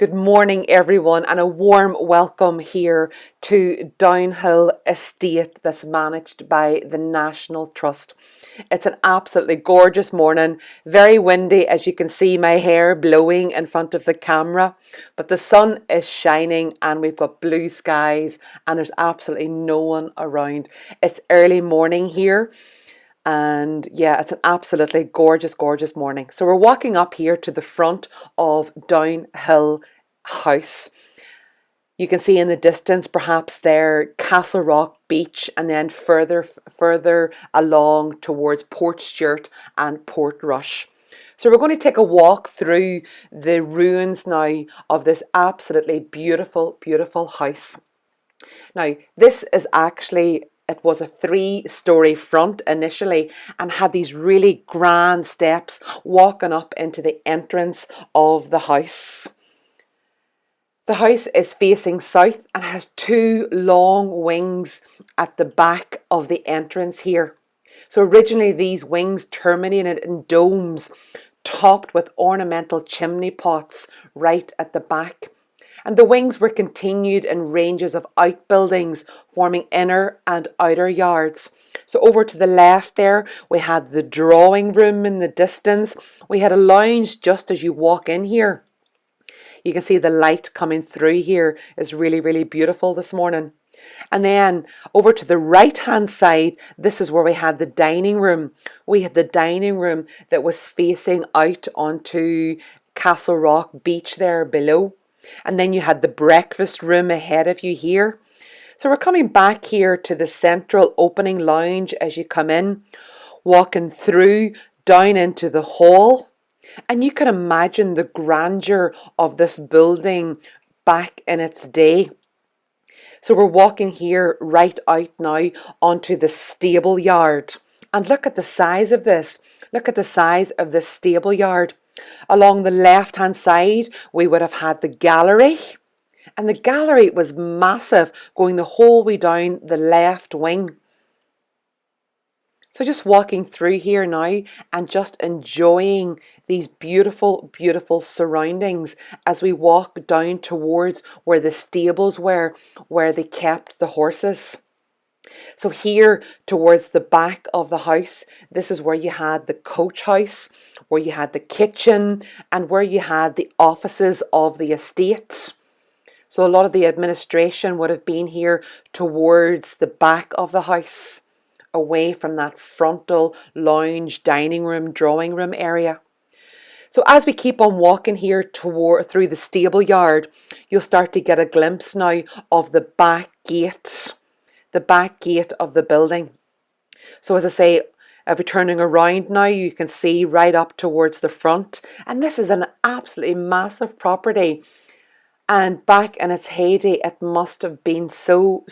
Good morning, everyone, and a warm welcome here to Downhill Estate that's managed by the National Trust. It's an absolutely gorgeous morning, very windy, as you can see my hair blowing in front of the camera, but the sun is shining and we've got blue skies and there's absolutely no one around. It's early morning here. And yeah, it's an absolutely gorgeous morning. So we're walking up here to the front of Downhill House. You can see in the distance perhaps there Castle Rock Beach, and then further along towards Portstewart and Portrush. So we're going to take a walk through the ruins now of this absolutely beautiful house. Now, this is actually, it was a 3-story front initially and had these really grand steps walking up into the entrance of the house. The house is facing south and has 2 long wings at the back of the entrance here. So originally these wings terminated in domes topped with ornamental chimney pots right at the back. And the wings were continued in ranges of outbuildings forming inner and outer yards. So over to the left there, we had the drawing room in the distance. We had a lounge just as you walk in here. You can see the light coming through here is really beautiful this morning. And then over to the right hand side, this is where we had the dining room. We had the dining room that was facing out onto Castle Rock Beach there below. And then you had the breakfast room ahead of you here. So we're coming back here to the central opening lounge as you come in, walking through down into the hall. And you can imagine the grandeur of this building back in its day. So we're walking here right out now onto the stable yard. And look at the size of this. Look at the size of this stable yard. Along the left hand side, we would have had the gallery. And the gallery was massive, going the whole way down the left wing. So just walking through here now and just enjoying these beautiful surroundings as we walk down towards where the stables were, where they kept the horses. So here towards the back of the house, this is where you had the coach house, where you had the kitchen, and where you had the offices of the estate. So a lot of the administration would have been here towards the back of the house, away from that frontal lounge, dining room, drawing room area. So as we keep on walking here through the stable yard, you'll start to get a glimpse now of the back gate of the building. So as I say, if we're turning around now, you can see right up towards the front. And this is an absolutely massive property. And back in its heyday, it must have been so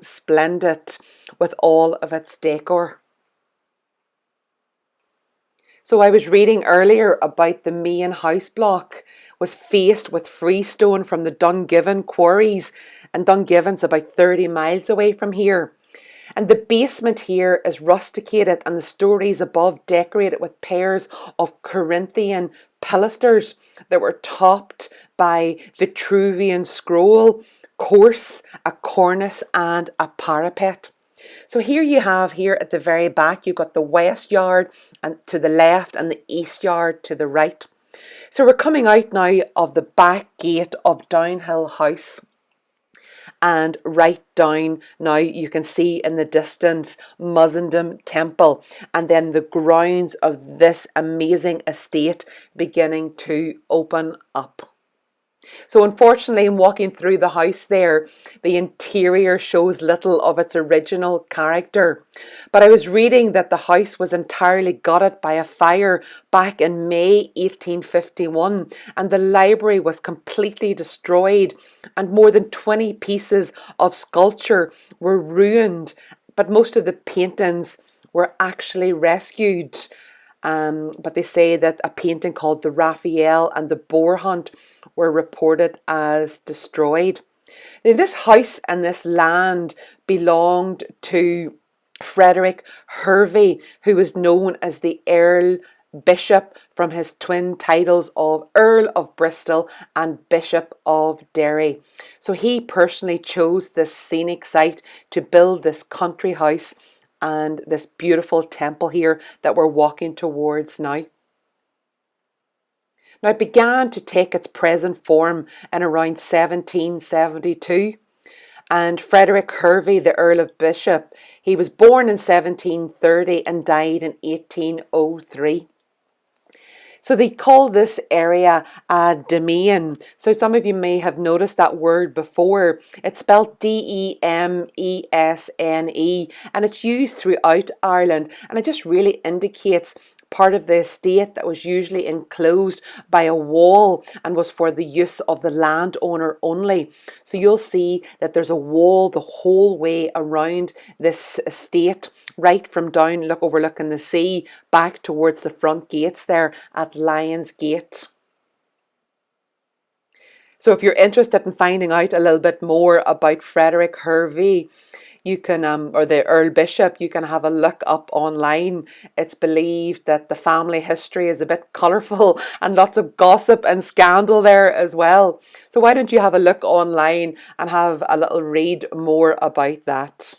splendid with all of its decor. So I was reading earlier about the main house block was faced with freestone from the Dungiven quarries, and Dungiven's about 30 miles away from here. And the basement here is rusticated and the stories above decorated with pairs of Corinthian pilasters that were topped by Vitruvian scroll, course, a cornice and a parapet. So here you have here at the very back, you've got the west yard and to the left and the east yard to the right. So we're coming out now of the back gate of Downhill House. And right down now you can see in the distance Mussendom Temple, and then the grounds of this amazing estate beginning to open up. So unfortunately, in walking through the house there, the interior shows little of its original character. But I was reading that the house was entirely gutted by a fire back in May 1851, and the library was completely destroyed, and more than 20 pieces of sculpture were ruined, but most of the paintings were actually rescued. But they say that a painting called the Raphael and the Boar Hunt were reported as destroyed. Now, this house and this land belonged to Frederick Hervey, who was known as the Earl bishop from his twin titles of Earl of Bristol and Bishop of Derry. So he personally chose this scenic site to build this country house and this beautiful temple here that we're walking towards now. Now, it began to take its present form in around 1772. And Frederick Hervey, the Earl of Bishop, he was born in 1730 and died in 1803. So they call this area a domain. So some of you may have noticed that word before. It's spelled Demesne, and it's used throughout Ireland, and it just really indicates part of the estate that was usually enclosed by a wall and was for the use of the landowner only. So you'll see that there's a wall the whole way around this estate, right from down, overlooking the sea, back towards the front gates there at Lions Gate. So if you're interested in finding out a little bit more about Frederick Hervey, you can, or the Earl Bishop, you can have a look up online. It's believed that the family history is a bit colourful and lots of gossip and scandal there as well. So why don't you have a look online and have a little read more about that.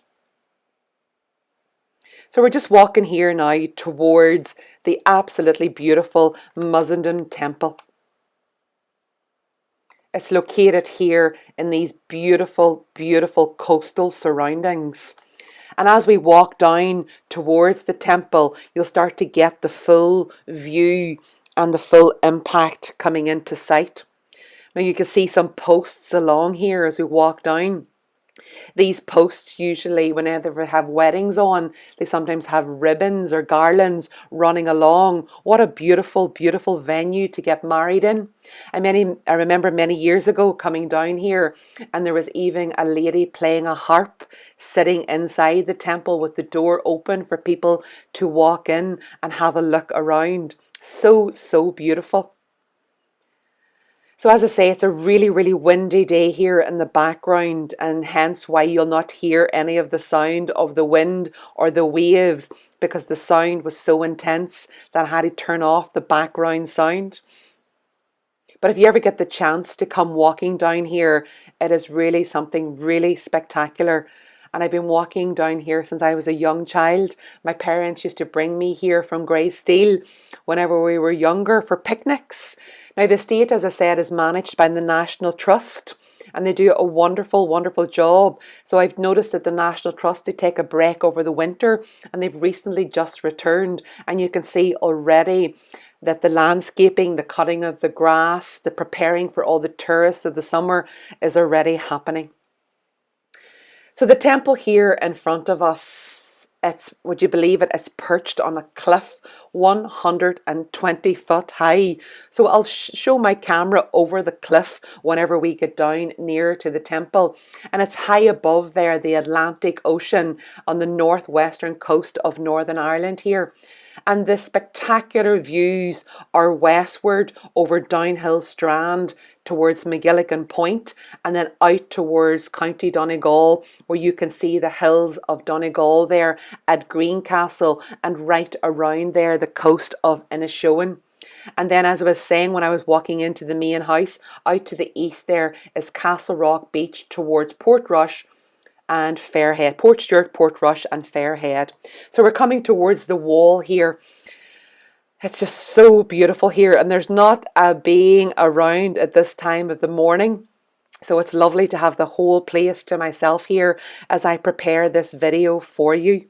So we're just walking here now towards the absolutely beautiful Mussenden Temple. It's located here in these beautiful, beautiful coastal surroundings. And as we walk down towards the temple, you'll start to get the full view and the full impact coming into sight. Now you can see some posts along here as we walk down. These posts usually, whenever they have weddings on, they sometimes have ribbons or garlands running along. What a beautiful, beautiful venue to get married in. I remember many years ago coming down here, and there was even a lady playing a harp sitting inside the temple with the door open for people to walk in and have a look around. So, so beautiful. So as I say, it's a really, really windy day here in the background, and hence why you'll not hear any of the sound of the wind or the waves, because the sound was so intense that I had to turn off the background sound. But if you ever get the chance to come walking down here, it is really something really spectacular. And I've been walking down here since I was a young child. My parents used to bring me here from Greysteel whenever we were younger for picnics. Now the estate, as I said, is managed by the National Trust, and they do a wonderful, wonderful job. So I've noticed that the National Trust, they take a break over the winter, and they've recently just returned, and you can see already that the landscaping, the cutting of the grass, the preparing for all the tourists of the summer is already happening. So the temple here in front of us, would you believe it, it's perched on a cliff 120 foot high. So I'll show my camera over the cliff whenever we get down near to the temple. And it's high above there, the Atlantic Ocean on the northwestern coast of Northern Ireland here. And the spectacular views are westward over Downhill Strand towards McGilligan Point, and then out towards County Donegal, where you can see the hills of Donegal there at Greencastle, and right around there the coast of Inishowen. And then, as I was saying, when I was walking into the main house, out to the east there is Castle Rock Beach towards Portrush and Fairhead, Portstewart, Portrush and Fairhead. So we're coming towards the wall here. It's just so beautiful here, and there's not a being around at this time of the morning. So it's lovely to have the whole place to myself here as I prepare this video for you.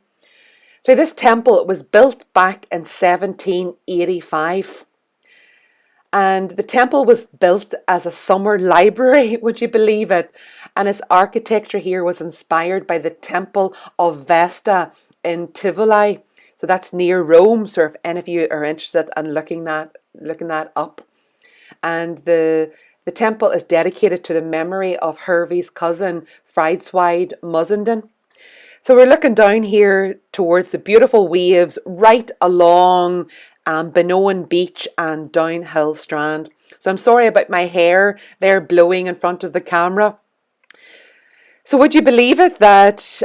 So this temple was built back in 1785. And the temple was built as a summer library, would you believe it? And its architecture here was inspired by the Temple of Vesta in Tivoli. So that's near Rome. So if any of you are interested in looking that up. And the temple is dedicated to the memory of Hervey's cousin, Frideswide Mussenden. So we're looking down here towards the beautiful waves right along Benoan Beach and Downhill Strand. So I'm sorry about my hair there blowing in front of the camera. So would you believe it that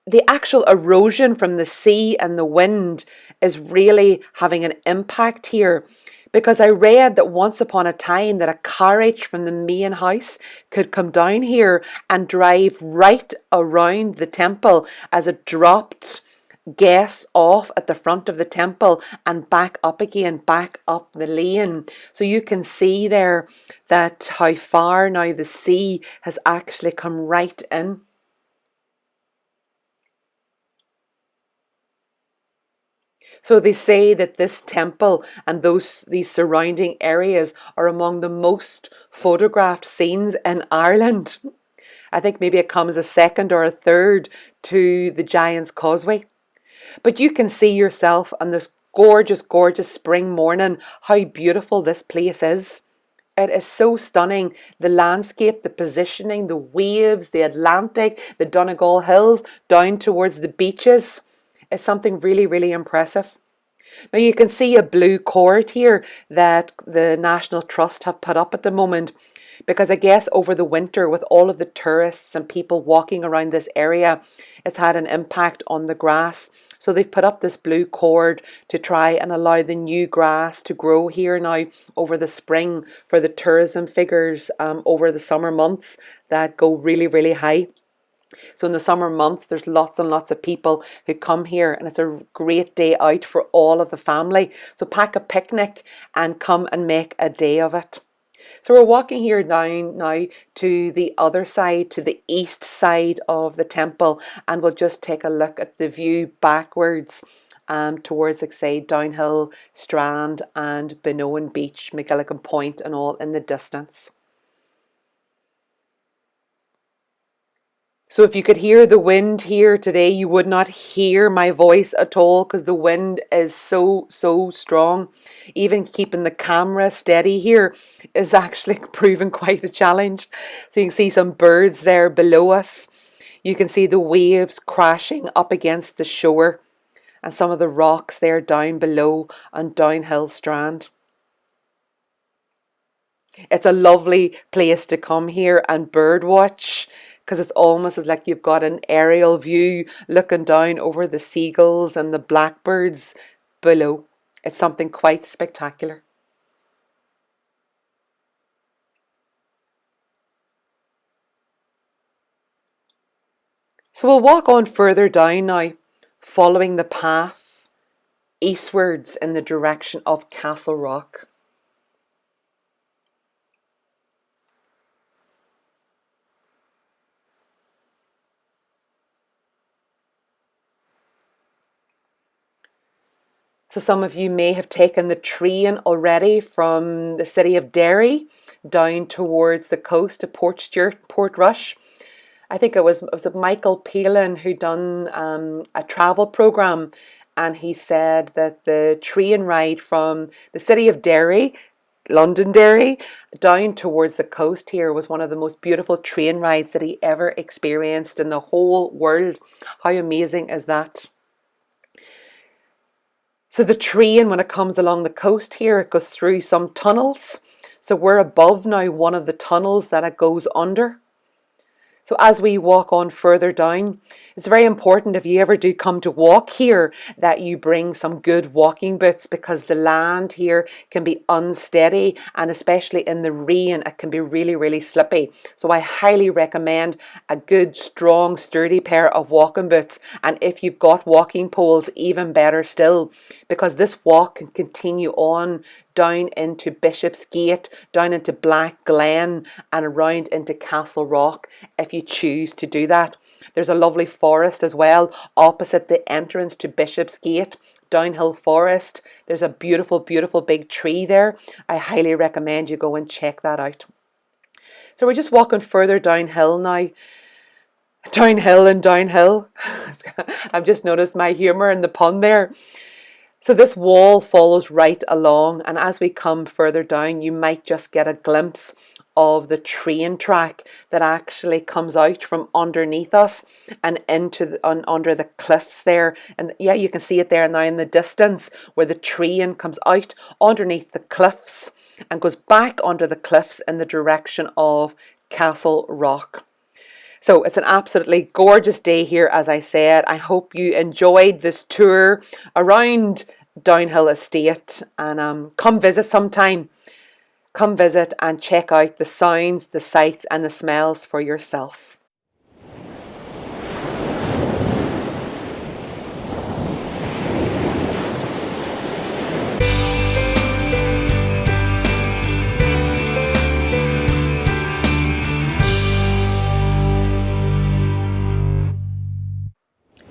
the actual erosion from the sea and the wind is really having an impact here, because I read that once upon a time that a carriage from the main house could come down here and drive right around the temple as it dropped guests off at the front of the temple and back up again, back up the lane. So you can see there that how far now the sea has actually come right in. So they say that this temple and these surrounding areas are among the most photographed scenes in Ireland. I think maybe it comes a second or a third to the Giant's Causeway. But you can see yourself on this gorgeous, gorgeous spring morning how beautiful this place is. It is so stunning. The landscape, the positioning, the waves, the Atlantic, the Donegal Hills, down towards the beaches. It's something really, really impressive. Now you can see a blue cord here that the National Trust have put up at the moment, because I guess over the winter with all of the tourists and people walking around this area, it's had an impact on the grass. So they've put up this blue cord to try and allow the new grass to grow here now over the spring for the tourism figures over the summer months that go really, really high. So in the summer months, there's lots and lots of people who come here, and it's a great day out for all of the family. So pack a picnic and come and make a day of it. So we're walking here down now to the other side, to the east side of the temple, and we'll just take a look at the view backwards towards, like say, Downhill Strand and Benoan Beach, McGilligan Point and all in the distance. So if you could hear the wind here today, you would not hear my voice at all, because the wind is so, so strong. Even keeping the camera steady here is actually proving quite a challenge. So you can see some birds there below us. You can see the waves crashing up against the shore and some of the rocks there down below on Downhill Strand. It's a lovely place to come here and bird watch, because it's almost as like you've got an aerial view looking down over the seagulls and the blackbirds below. It's something quite spectacular. So we'll walk on further down now, following the path eastwards in the direction of Castle Rock. So some of you may have taken the train already from the city of Derry down towards the coast to Portstewart, Portrush. I think it was Michael Palin who done a travel program, and he said that the train ride from the city of Derry, Londonderry, down towards the coast here was one of the most beautiful train rides that he ever experienced in the whole world. How amazing is that? So the train, when it comes along the coast here, it goes through some tunnels. So we're above now one of the tunnels that it goes under. So as we walk on further down, it's very important if you ever do come to walk here that you bring some good walking boots, because the land here can be unsteady, and especially in the rain it can be really, really slippy. So I highly recommend a good, strong, sturdy pair of walking boots, and if you've got walking poles, even better still, because this walk can continue on down into Bishopsgate, down into Black Glen and around into Castle Rock if you choose to do that. There's a lovely forest as well opposite the entrance to Bishopsgate, Downhill Forest. There's a beautiful, beautiful big tree there. I highly recommend you go and check that out. So we're just walking further downhill now. Downhill and downhill. I've just noticed my humour in the pun there. So this wall follows right along, and as we come further down, you might just get a glimpse of the train track that actually comes out from underneath us and into under the cliffs there. And yeah, you can see it there now in the distance, where the train comes out underneath the cliffs and goes back under the cliffs in the direction of Castle Rock. So it's an absolutely gorgeous day here, as I said. I hope you enjoyed this tour around Downhill Estate, and come visit sometime. Come visit and check out the sounds, the sights and the smells for yourself.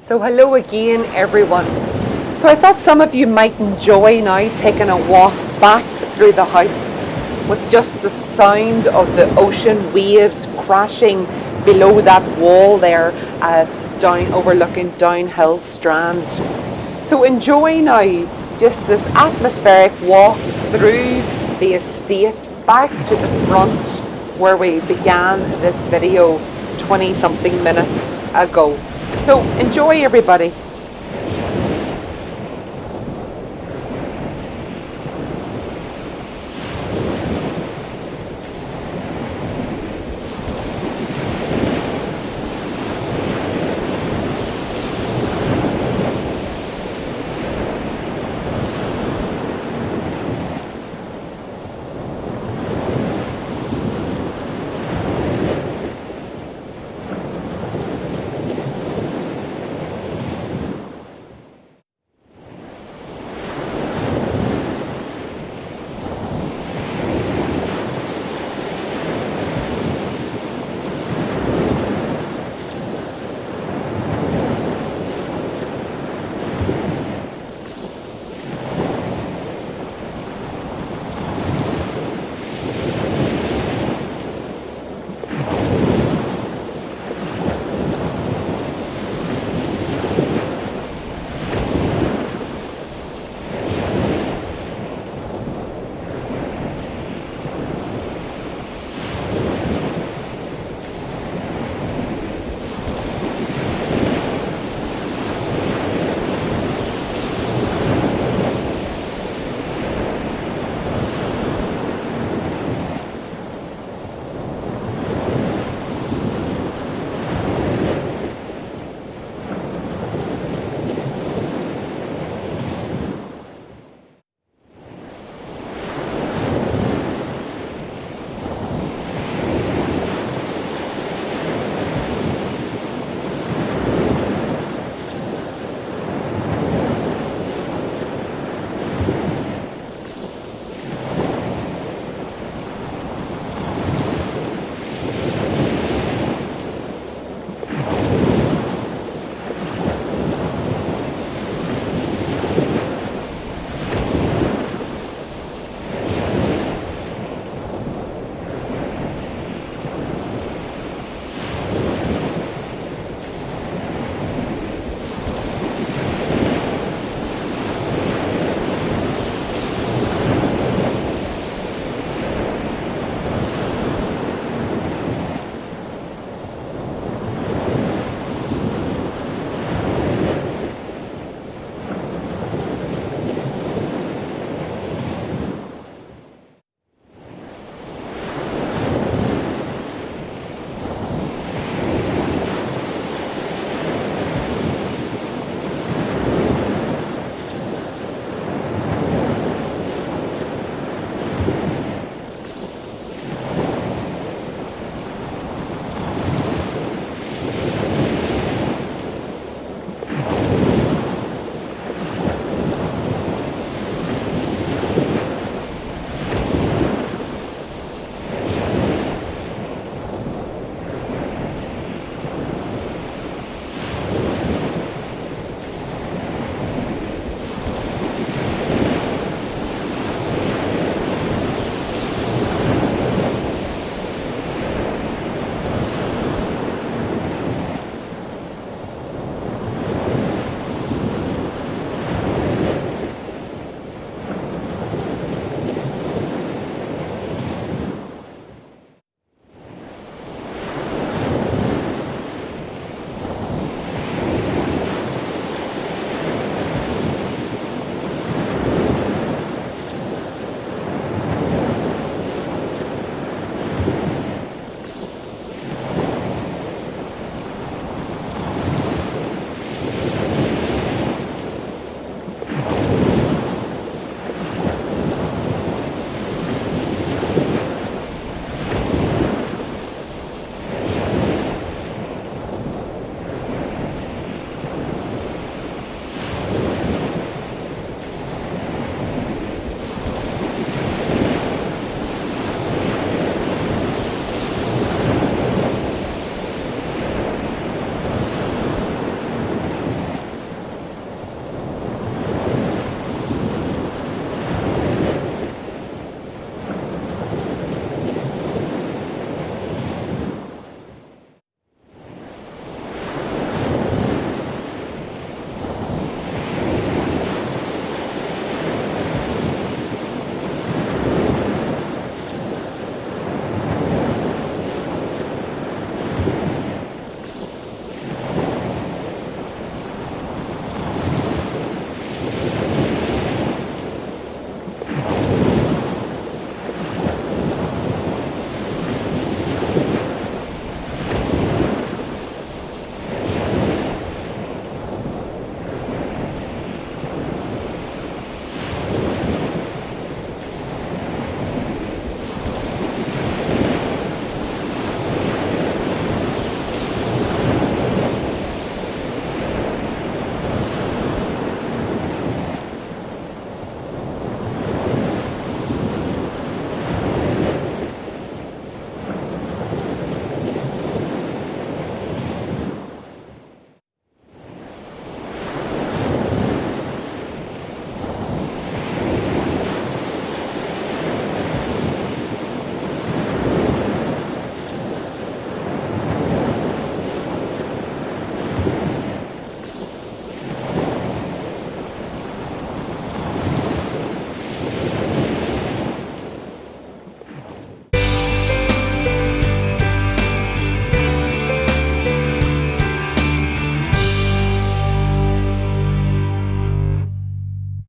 So hello again everyone. So I thought some of you might enjoy now taking a walk back through the house with just the sound of the ocean waves crashing below that wall there, down overlooking Downhill Strand. So enjoy now just this atmospheric walk through the estate back to the front where we began this video 20 something minutes ago. So enjoy everybody.